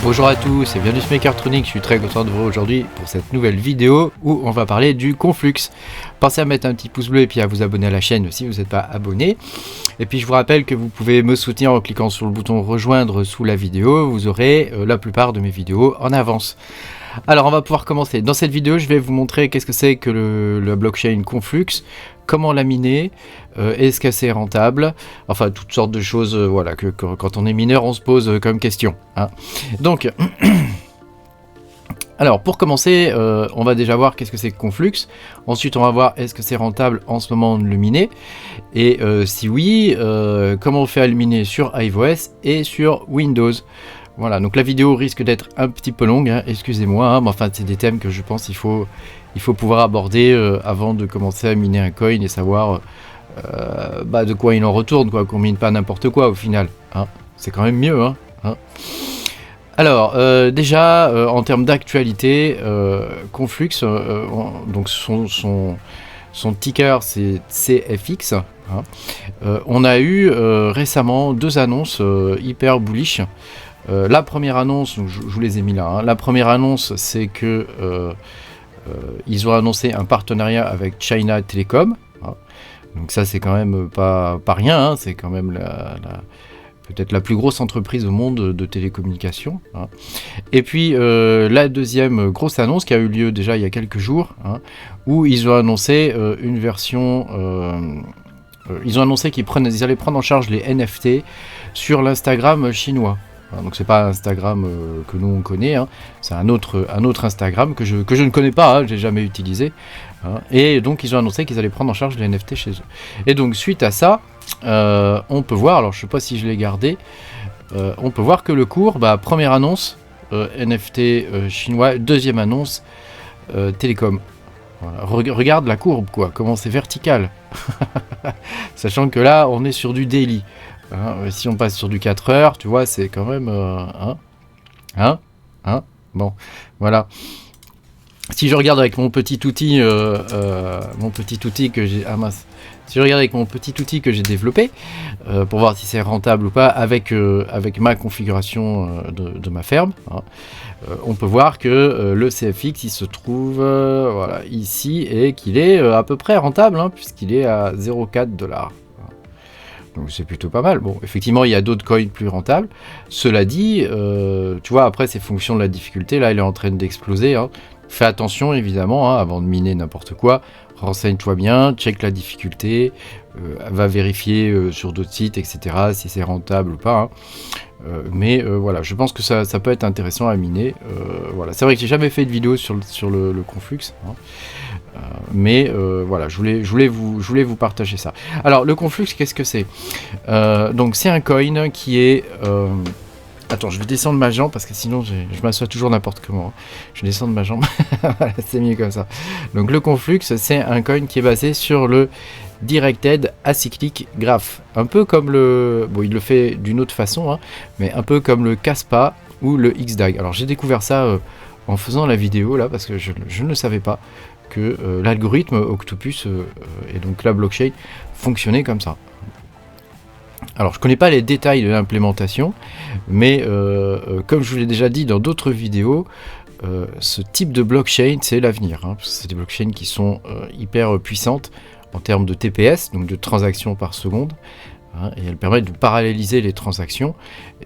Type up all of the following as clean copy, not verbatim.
Bonjour à tous et bienvenue sur Makertronic, je suis très content de vous aujourd'hui pour cette nouvelle vidéo où on va parler du Conflux. Pensez à mettre un petit pouce bleu et puis à vous abonner à la chaîne si vous n'êtes pas abonné. Et puis je vous rappelle que vous pouvez me soutenir en cliquant sur le bouton rejoindre sous la vidéo, vous aurez la plupart de mes vidéos en avance. Alors on va pouvoir commencer. Dans cette vidéo je vais vous montrer qu'est-ce que c'est que la blockchain Conflux, comment la miner, est-ce que c'est rentable, enfin toutes sortes de choses voilà, que quand on est mineur on se pose comme question. Hein. Donc, alors pour commencer, on va déjà voir qu'est-ce que c'est que Conflux, ensuite on va voir est-ce que c'est rentable en ce moment de le miner, et si oui, comment on fait à le miner sur iOS et sur Windows. Voilà, donc la vidéo risque d'être un petit peu longue, hein, excusez-moi, hein, mais enfin c'est des thèmes que je pense qu'il faut pouvoir aborder avant de commencer à miner un coin et savoir de quoi il en retourne, quoi, qu'on mine pas n'importe quoi au final. Hein. C'est quand même mieux. Hein. Alors, déjà, en termes d'actualité, Conflux, donc son ticker c'est CFX. Hein. On a eu récemment deux annonces hyper bullish. La première annonce, donc je vous les ai mis là, hein. La première annonce c'est que ils ont annoncé un partenariat avec China Telecom, hein. Donc ça c'est quand même pas rien, hein. C'est quand même peut-être la plus grosse entreprise au monde de télécommunications, hein. Et puis la deuxième grosse annonce qui a eu lieu déjà il y a quelques jours, hein, où ils ont annoncé une version, ils ont annoncé qu'ils allaient prendre en charge les NFT sur l'Instagram chinois. Donc c'est pas Instagram que nous on connaît, hein. C'est un autre Instagram que je ne connais pas, hein, j'ai jamais utilisé, hein. Et donc ils ont annoncé qu'ils allaient prendre en charge les NFT chez eux. Et donc suite à ça, on peut voir, alors je sais pas si je l'ai gardé, on peut voir que le cours, première annonce NFT chinois, deuxième annonce Télécom. Voilà. Regarde la courbe, quoi, comment c'est vertical. Sachant que là on est sur du daily. Hein, si on passe sur du 4 heures, tu vois, c'est quand même... Bon, voilà. Si je regarde avec mon petit outil, que j'ai... Ah mince. Si je regarde avec mon petit outil que j'ai développé, pour voir si c'est rentable ou pas, avec ma configuration de ma ferme, hein, on peut voir que le CFX, il se trouve voilà, ici, et qu'il est à peu près rentable, hein, puisqu'il est à 0,4 $. Donc c'est plutôt pas mal. Bon, effectivement, il y a d'autres coins plus rentables. Cela dit, tu vois, après, c'est fonction de la difficulté. Là, il est en train d'exploser. Hein. Fais attention, évidemment, hein, avant de miner n'importe quoi. Renseigne-toi bien, check la difficulté, va vérifier sur d'autres sites, etc., si c'est rentable ou pas. Hein. Mais voilà, je pense que ça peut être intéressant à miner. Voilà. C'est vrai que j'ai jamais fait de vidéo sur le Conflux. Hein. Mais voilà, je voulais vous partager ça. Alors le Conflux, qu'est-ce que c'est? Donc c'est un coin qui est... Attends, je vais descendre ma jambe parce que sinon je m'assois toujours n'importe comment. Je descends de ma jambe, voilà, c'est mieux comme ça. Donc le Conflux, c'est un coin qui est basé sur le Directed Acyclic Graph. Un peu comme le... Bon, il le fait d'une autre façon, hein, mais un peu comme le Caspa ou le XDAG. Alors j'ai découvert ça en faisant la vidéo là parce que je ne le savais pas que l'algorithme Octopus et donc la blockchain fonctionnait comme ça. Alors je connais pas les détails de l'implémentation, mais comme je vous l'ai déjà dit dans d'autres vidéos, ce type de blockchain c'est l'avenir, hein, parce que c'est des blockchains qui sont hyper puissantes en termes de TPS, donc de transactions par seconde, hein, et elles permettent de paralléliser les transactions,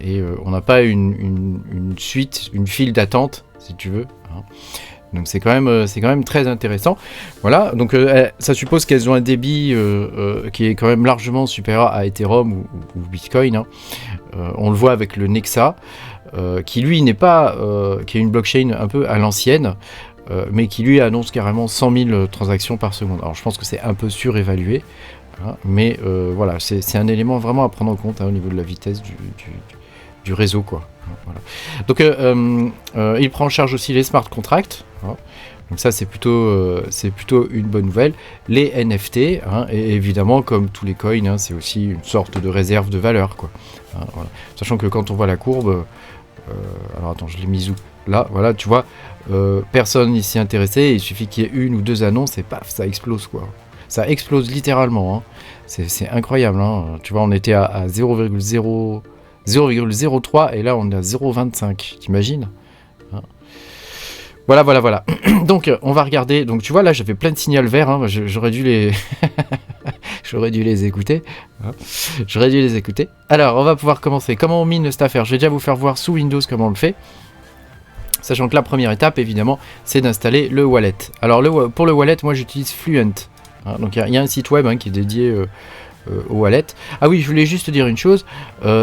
et on n'a pas une suite, une file d'attente si tu veux, hein. Donc c'est quand même très intéressant. Voilà, donc ça suppose qu'elles ont un débit qui est quand même largement supérieur à Ethereum ou Bitcoin, hein. On le voit avec le Nexa, qui lui n'est pas, qui est une blockchain un peu à l'ancienne, mais qui lui annonce carrément 100 000 transactions par seconde. Alors je pense que c'est un peu surévalué, hein, mais voilà, c'est un élément vraiment à prendre en compte, hein, au niveau de la vitesse du réseau, quoi. Voilà. Donc il prend en charge aussi les smart contracts, hein. Donc ça c'est plutôt une bonne nouvelle. Les NFT, hein, et évidemment comme tous les coins, hein, c'est aussi une sorte de réserve de valeur, quoi. Hein, voilà. Sachant que quand on voit la courbe, alors attends, je l'ai mise où? Là, voilà, tu vois, personne n'y s'y intéressé, il suffit qu'il y ait une ou deux annonces et paf, ça explose, quoi. Ça explose littéralement, hein. C'est incroyable, hein. Tu vois, on était à 0,0 0,03 et là on est à 0,25, t'imagines? Voilà. Donc on va regarder, donc tu vois là j'avais plein de signaux verts, hein. J'aurais dû les... J'aurais dû les écouter. Alors on va pouvoir commencer. Comment on mine cette affaire? Je vais déjà vous faire voir sous Windows comment on le fait. Sachant que la première étape évidemment c'est d'installer le wallet. Alors pour le wallet moi j'utilise Fluent. Donc il y a un site web qui est dédié au wallet. Ah oui, je voulais juste dire une chose,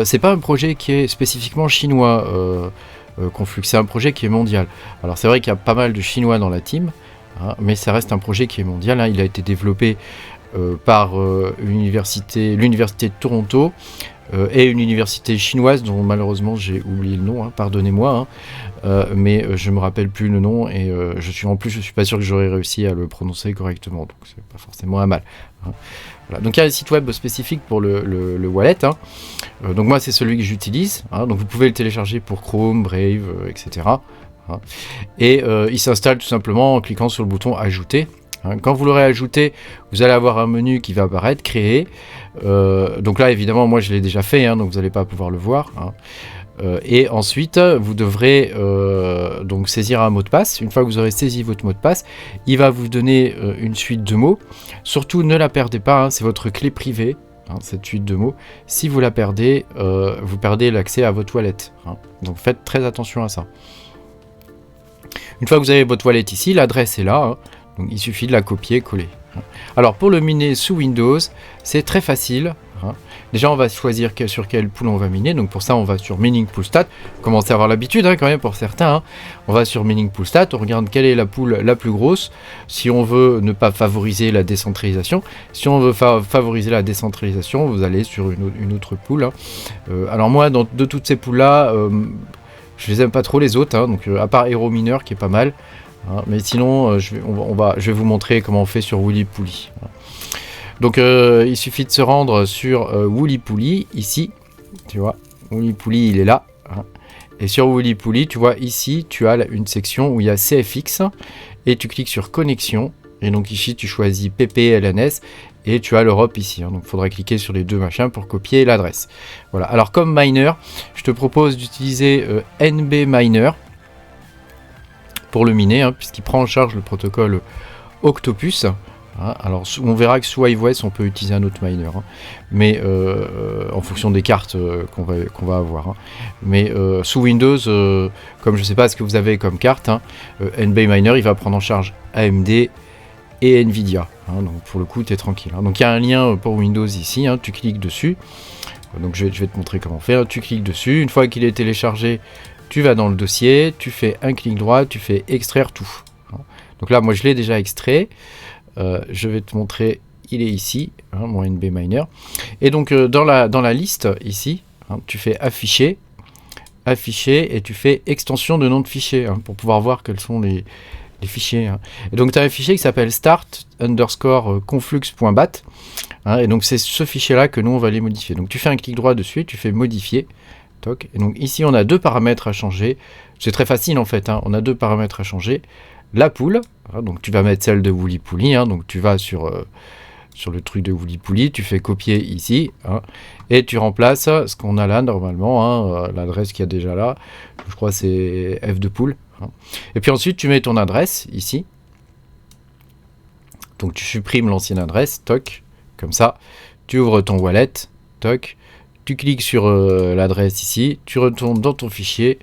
c'est pas un projet qui est spécifiquement chinois, Conflux, c'est un projet qui est mondial. Alors c'est vrai qu'il y a pas mal de chinois dans la team, mais ça reste un projet qui est mondial. Il a été développé par l'université de Toronto et une université chinoise dont malheureusement j'ai oublié le nom, pardonnez-moi, mais je me rappelle plus le nom et je suis pas sûr que j'aurais réussi à le prononcer correctement, donc c'est pas forcément un mal. Voilà. Donc il y a un site web spécifique pour le wallet, donc moi c'est celui que j'utilise, donc vous pouvez le télécharger pour Chrome, Brave, etc. Et il s'installe tout simplement en cliquant sur le bouton ajouter. Quand vous l'aurez ajouté, vous allez avoir un menu qui va apparaître, créer. Donc là évidemment moi je l'ai déjà fait, donc vous n'allez pas pouvoir le voir. Et ensuite vous devrez donc saisir un mot de passe. Une fois que vous aurez saisi votre mot de passe, il va vous donner une suite de mots. Surtout ne la perdez pas, c'est votre clé privée, cette suite de mots. Si vous la perdez, vous perdez l'accès à votre wallet. Donc faites très attention à ça. Une fois que vous avez votre wallet ici, l'adresse est là, donc il suffit de la copier, coller. Alors pour le miner sous Windows, c'est très facile. Déjà on va choisir sur quelle pool on va miner, donc pour ça on va sur Mining Pool Stat, commencez à avoir l'habitude quand même pour certains, on va sur Mining Pool Stat, on regarde quelle est la pool la plus grosse, si on veut ne pas favoriser la décentralisation, si on veut favoriser la décentralisation, vous allez sur une autre pool. Alors moi de toutes ces pools là, je les aime pas trop les autres, donc à part Hero Miner qui est pas mal, mais sinon je vais vous montrer comment on fait sur Woolly Poolly. Donc il suffit de se rendre sur Woolly Poolly, ici, tu vois, Woolly Poolly il est là, et sur Woolly Poolly, tu vois, ici, tu as une section où il y a CFX, et tu cliques sur connexion, et donc ici tu choisis PPLNS, et tu as l'Europe ici, donc il faudra cliquer sur les deux machins pour copier l'adresse. Voilà, alors comme miner, je te propose d'utiliser NB Miner, pour le miner, puisqu'il prend en charge le protocole Octopus. Alors on verra que sous iOS on peut utiliser un autre miner, mais en fonction des cartes qu'on va avoir. Mais sous Windows, comme je ne sais pas ce que vous avez comme carte, NB Miner il va prendre en charge AMD et Nvidia. Donc pour le coup tu es tranquille. Donc il y a un lien pour Windows ici, tu cliques dessus. Donc je vais te montrer comment faire. Tu cliques dessus, une fois qu'il est téléchargé, tu vas dans le dossier, tu fais un clic droit, tu fais extraire tout. Donc là moi je l'ai déjà extrait. Je vais te montrer, il est ici, mon NB Miner. Et donc dans la liste ici, tu fais afficher, et tu fais extension de nom de fichier pour pouvoir voir quels sont les fichiers. Et donc tu as un fichier qui s'appelle start_conflux.bat. Et donc c'est ce fichier là que nous on va aller modifier. Donc tu fais un clic droit dessus, tu fais modifier. Toc. Et donc ici on a deux paramètres à changer. C'est très facile en fait, on a deux paramètres à changer. La pool, donc tu vas mettre celle de Woolly Poolly, donc tu vas sur le truc de Woolly Poolly, tu fais copier ici, et tu remplaces ce qu'on a là normalement, l'adresse qu'il y a déjà là, je crois c'est F de pool. Et puis ensuite tu mets ton adresse ici, donc tu supprimes l'ancienne adresse, toc, comme ça, tu ouvres ton wallet, toc, tu cliques sur l'adresse ici, tu retournes dans ton fichier,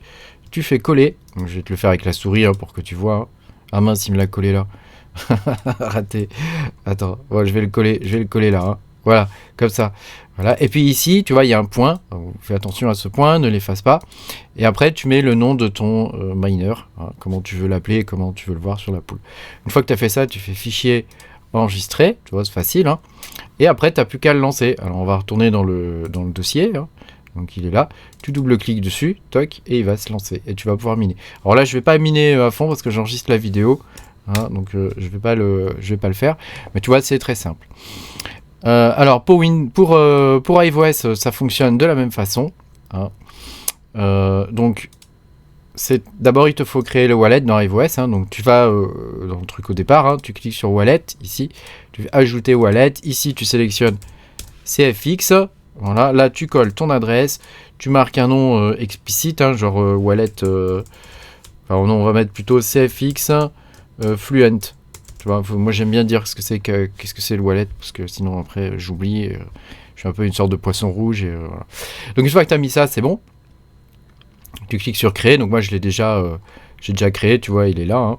tu fais coller, donc je vais te le faire avec la souris pour que tu vois. Ah mince, il me l'a collé là. Raté. Attends, je vais le coller là. Voilà, comme ça. Voilà. Et puis ici, tu vois, il y a un point. Fais attention à ce point, ne l'efface pas. Et après, tu mets le nom de ton miner. Comment tu veux l'appeler, comment tu veux le voir sur la pool. Une fois que tu as fait ça, tu fais fichier enregistrer. Tu vois, c'est facile. Et après, tu n'as plus qu'à le lancer. Alors, on va retourner dans le dossier. Donc il est là, tu double-cliques dessus, toc, et il va se lancer, et tu vas pouvoir miner. Alors là, je vais pas miner à fond parce que j'enregistre la vidéo, donc je vais pas le faire, mais tu vois, c'est très simple. Alors pour iOS, ça fonctionne de la même façon. Donc d'abord il te faut créer le wallet dans iOS, donc tu vas dans le truc au départ, tu cliques sur wallet ici, tu fais ajouter wallet, ici tu sélectionnes CFX. Voilà, là tu colles ton adresse, tu marques un nom explicite, hein, genre wallet, enfin on va mettre plutôt CFX Fluent. Tu vois, moi j'aime bien dire qu'est-ce que c'est le wallet, parce que sinon après j'oublie, je suis un peu une sorte de poisson rouge. Voilà. Donc une fois que tu as mis ça, c'est bon. Tu cliques sur créer, donc moi j'ai déjà créé, tu vois, il est là. Hein.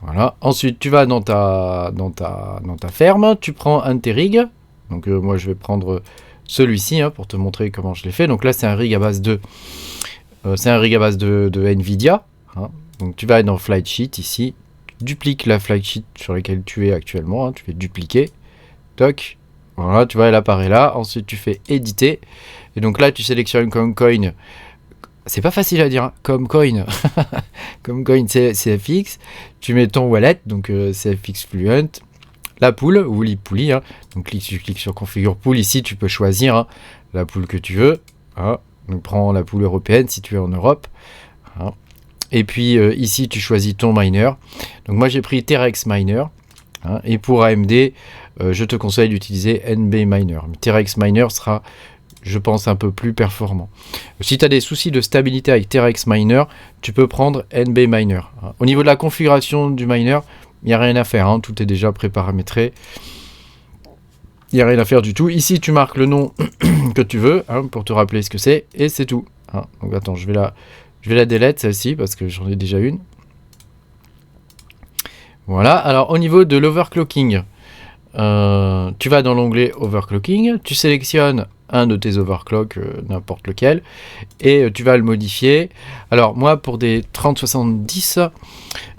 Voilà. Ensuite tu vas dans ta ferme, tu prends un de tes rigs. Donc moi je vais prendre celui-ci hein, pour te montrer comment je l'ai fait. Donc là c'est un rig à base de Nvidia. Hein. Donc tu vas dans Flight Sheet ici, tu dupliques la Flight Sheet sur laquelle tu es actuellement. Hein. Tu fais dupliquer, toc. Voilà, tu vois elle apparaît là. Ensuite tu fais éditer et donc là tu sélectionnes comme coin. C'est pas facile à dire, hein. Comme coin, comme coin CFX. Tu mets ton wallet, donc CFX Fluent. La pool, ou l'e-pool, hein. Donc tu cliques sur configure pool, ici tu peux choisir hein, la pool que tu veux, hein. Donc prends la pool européenne si tu es en Europe, hein. Et puis ici tu choisis ton miner, donc moi j'ai pris Terex Miner, hein. Et pour AMD je te conseille d'utiliser NB Miner, mais Terex Miner sera je pense un peu plus performant. Si tu as des soucis de stabilité avec Terex Miner, tu peux prendre NB Miner, hein. Au niveau de la configuration du miner, il n'y a rien à faire, hein, tout est déjà préparamétré. Il n'y a rien à faire du tout. Ici, tu marques le nom que tu veux hein, pour te rappeler ce que c'est et c'est tout. Hein. Donc attends, je vais la delete celle-ci parce que j'en ai déjà une. Voilà. Alors au niveau de l'overclocking, tu vas dans l'onglet overclocking, tu sélectionnes un de tes overclocks, n'importe lequel, et tu vas le modifier. Alors moi pour des 3070,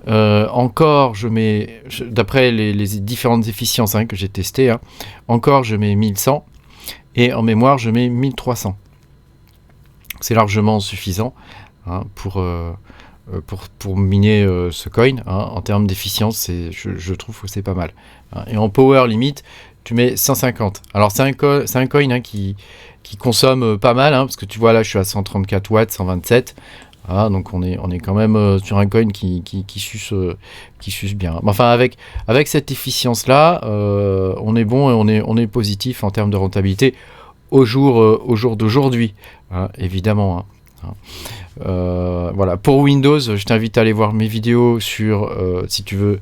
encore je mets, d'après les différentes efficiences hein, que j'ai testées, hein, encore je mets 1100, et en mémoire je mets 1300. C'est largement suffisant hein, pour miner ce coin. Hein, en termes d'efficience, je trouve que c'est pas mal. Hein, et en power limit, tu mets 150. Alors c'est un coin hein, qui consomme pas mal, hein, parce que tu vois là je suis à 134 watts, 127. Ah, donc on est quand même sur un coin qui suce bien. Enfin avec cette efficience là, on est bon et on est positif en termes de rentabilité au jour d'aujourd'hui, hein, évidemment. Hein. Voilà. Pour Windows, je t'invite à aller voir mes vidéos sur si tu veux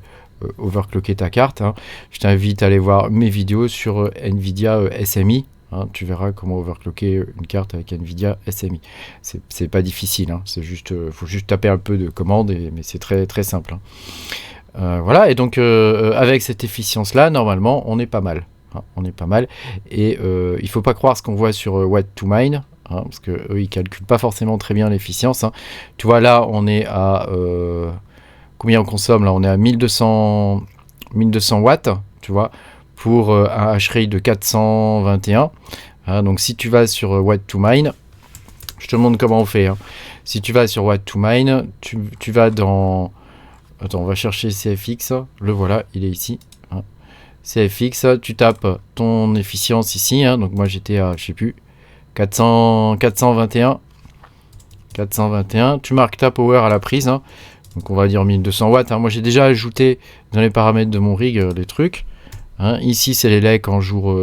overclocker ta carte. Hein. Je t'invite à aller voir mes vidéos sur Nvidia SMI. Hein, tu verras comment overclocker une carte avec Nvidia SMI. C'est pas difficile, hein, c'est juste, faut juste taper un peu de commandes, mais c'est très très simple. Hein. Voilà, et donc avec cette efficience-là, normalement, on est pas mal. Hein, on est pas mal. Et il faut pas croire ce qu'on voit sur Watt to Mine, hein, parce que eux, ils calculent pas forcément très bien l'efficience. Hein. Tu vois, là, on est à combien on consomme là? On est à 1200 watts, tu vois, pour un hash rate de 421. Hein, donc si tu vas sur Watt to Mine, je te montre comment on fait. Hein. Si tu vas sur Watt to Mine, tu vas dans... Attends, on va chercher CFX. Le voilà, il est ici. Hein. CFX, tu tapes ton efficience ici. Hein, donc moi j'étais à, je sais plus, 421. Tu marques ta power à la prise. Hein. Donc on va dire 1200 watts. Hein. Moi j'ai déjà ajouté dans les paramètres de mon rig les trucs. Hein. Ici c'est les legs en jour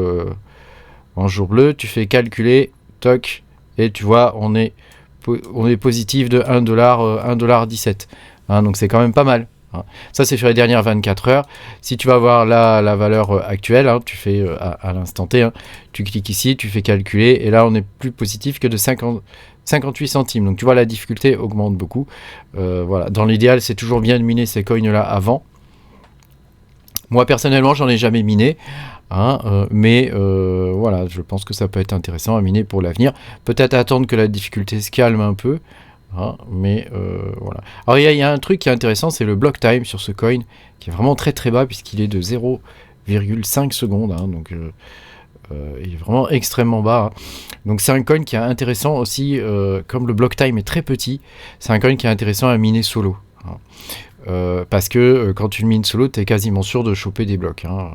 bleu. Tu fais calculer, toc, et tu vois on est positif de 1,17$. Hein. Donc c'est quand même pas mal. Hein. Ça c'est sur les dernières 24 heures. Si tu vas voir la valeur actuelle, hein, tu fais à l'instant T, hein, tu cliques ici, tu fais calculer, et là on est plus positif que de 58 centimes. Donc tu vois la difficulté augmente beaucoup. Voilà. Dans l'idéal c'est toujours bien de miner ces coins là avant. Moi personnellement j'en ai jamais miné. Hein, mais voilà, je pense que ça peut être intéressant à miner pour l'avenir. Peut-être attendre que la difficulté se calme un peu. Hein, mais voilà. Alors il y a un truc qui est intéressant, c'est le block time sur ce coin, qui est vraiment très très bas puisqu'il est de 0,5 secondes. Hein, donc il est vraiment extrêmement bas. Hein. Donc c'est un coin qui est intéressant aussi, comme le block time est très petit, c'est un coin qui est intéressant à miner solo. Hein. Parce que quand tu le mines solo, tu es quasiment sûr de choper des blocs. Hein.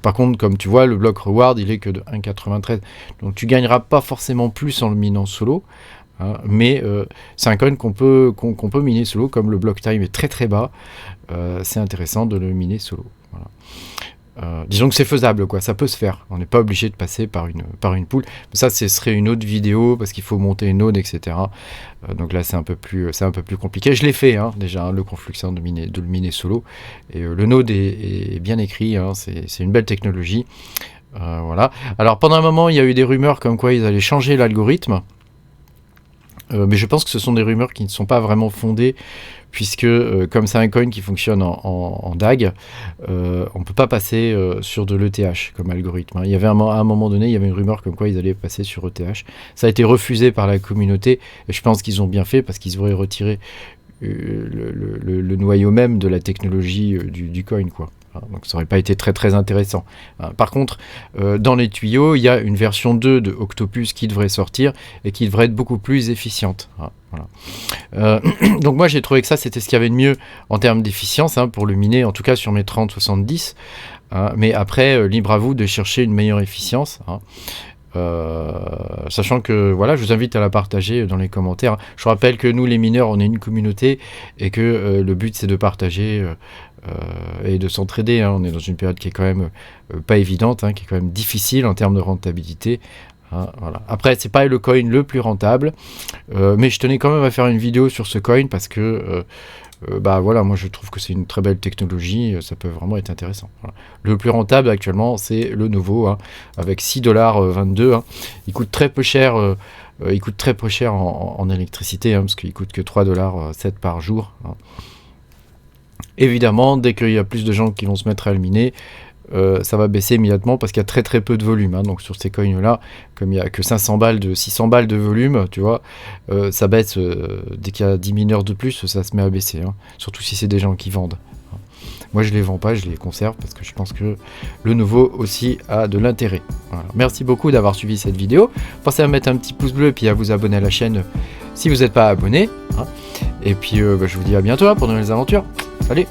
Par contre, comme tu vois, le bloc reward, il est que de 1,93. Donc tu gagneras pas forcément plus en le minant solo. Hein, mais c'est un coin qu'on peut miner solo, comme le block time est très très bas. C'est intéressant de le miner solo. Voilà. Disons que c'est faisable, quoi. Ça peut se faire. On n'est pas obligé de passer par une pool. Mais ça, ce serait une autre vidéo parce qu'il faut monter une node, etc. Donc là, c'est un peu plus compliqué. Je l'ai fait déjà, le Conflux, de le miner solo. Et le node est bien écrit. C'est une belle technologie. Voilà. Alors pendant un moment, il y a eu des rumeurs comme quoi ils allaient changer l'algorithme. Mais je pense que ce sont des rumeurs qui ne sont pas vraiment fondées, puisque comme c'est un coin qui fonctionne en DAG, on ne peut pas passer sur de l'ETH comme algorithme. Il y avait à un moment donné, il y avait une rumeur comme quoi ils allaient passer sur ETH. Ça a été refusé par la communauté, et je pense qu'ils ont bien fait, parce qu'ils auraient retiré le noyau même de la technologie du coin, quoi. Donc ça n'aurait pas été très très intéressant. Par contre, dans les tuyaux, il y a une version 2 de Octopus qui devrait sortir et qui devrait être beaucoup plus efficiente. Voilà. Donc moi j'ai trouvé que ça c'était ce qu'il y avait de mieux en termes d'efficience pour le miner, en tout cas sur mes 3070. Mais après, libre à vous de chercher une meilleure efficience. Sachant que voilà, je vous invite à la partager dans les commentaires. Je rappelle que nous les mineurs, on est une communauté et que le but c'est de partager et de s'entraider. On est dans une période qui est quand même pas évidente, qui est quand même difficile en termes de rentabilité. Voilà. Après, c'est pas le coin le plus rentable, mais je tenais quand même à faire une vidéo sur ce coin parce que voilà, moi je trouve que c'est une très belle technologie, ça peut vraiment être intéressant. Voilà. Le plus rentable actuellement, c'est le Novo, avec 6,22 $. Il coûte très peu cher. Il coûte très peu cher en électricité, parce qu'il coûte que 3,07 $ par jour. Évidemment, dès qu'il y a plus de gens qui vont se mettre à le miner, ça va baisser immédiatement parce qu'il y a très très peu de volume. Donc sur ces coins là, comme il n'y a que 600 balles de volume, tu vois, ça baisse dès qu'il y a 10 mineurs de plus, ça se met à baisser. Surtout si c'est des gens qui vendent. Moi je les vends pas, je les conserve parce que je pense que le nouveau aussi a de l'intérêt. Voilà. Merci beaucoup d'avoir suivi cette vidéo. Pensez à mettre un petit pouce bleu et puis à vous abonner à la chaîne si vous n'êtes pas abonné. Et puis je vous dis à bientôt pour de nouvelles aventures. Salut!